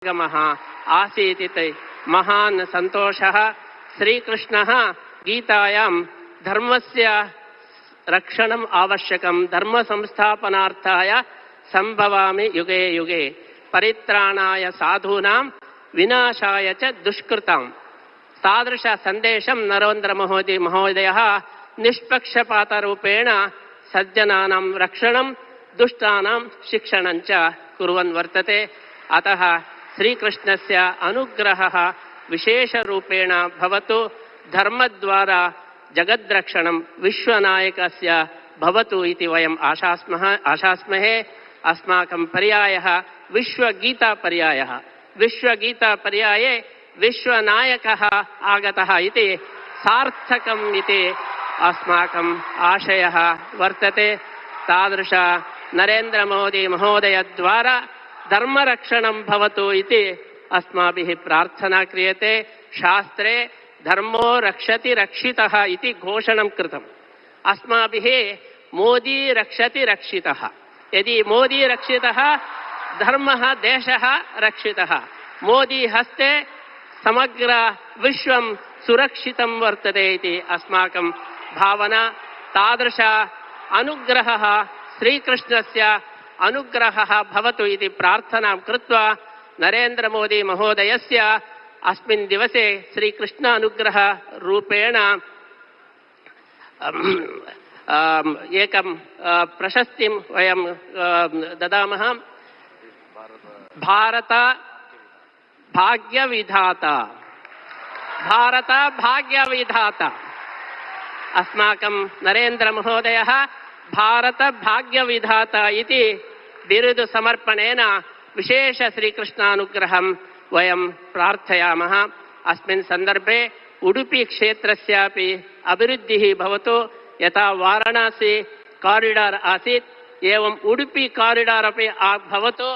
गमः आसीत् इति महान् सन्तोषः। श्रीकृष्णः गीतायां धर्मस्य रक्षणम् आवश्यकं, धर्म संस्थापनार्थाय संभवामि युगे युगे, परित्राणाय साधूनां विनाशाय च दुष्कृताम्। तादृश संदेशं नरेंद्र मोदी महोदयः निष्पक्षपातरूपेण सज्जनानां रक्षणं दुष्टानां शिक्षणं च कुर्वन् वर्तते। अतः श्रीकृष्णस्य अनुग्रहः विशेषरूपेण भवतु, धर्मद्वारा जगद्रक्षणं विश्वनायकस्य भवतु इति वयम् आशास्महे। अस्माकं पर्यायः विश्वगीतापर्यायः। विश्वगीतापर्याये विश्वनायकः आगतः इति सार्थकम् इति अस्माकम् आशयः वर्तते। तादृश नरेंद्र मोदी महोदयद्वारा धर्मरक्षणं भवतु इति अस्माभिः प्रार्थना क्रियते। शास्त्रे धर्मो रक्षति रक्षितः इति घोषणं कृतम्। अस्माभिः मोदी रक्षति रक्षितः। यदि मोदी रक्षितः, धर्मः देशः रक्षितः। मोदी हस्ते समग्र विश्वं सुरक्षितं वर्तते इति अस्माकं भावना। तादृश अनुग्रहः श्रीकृष्णस्य अनुग्रहः भवतु इति प्रार्थनां कृत्वा नरेंद्र मोदी महोदयस्य अस्मिन् दिवसे श्रीकृष्ण अनुग्रह रूपेण एकं प्रशस्तिं वयं ददामः। भारत भाग्यविधाता, भारत भाग्यविधाता। अस्माकं नरेंद्र महोदयः भारत भाग्यविधाता इति बिरुदु समर्पणेन विशेष श्रीकृष्णानुग्रहं वयं प्रार्थयामः। अस्मिन् सन्दर्भे उडुपी क्षेत्रस्यापि अभिवृद्धिः भवतु। यथा वाराणसी कॉरिडोर आसीत्, एवं उडुपी कॉरिडोर अपि भवतु।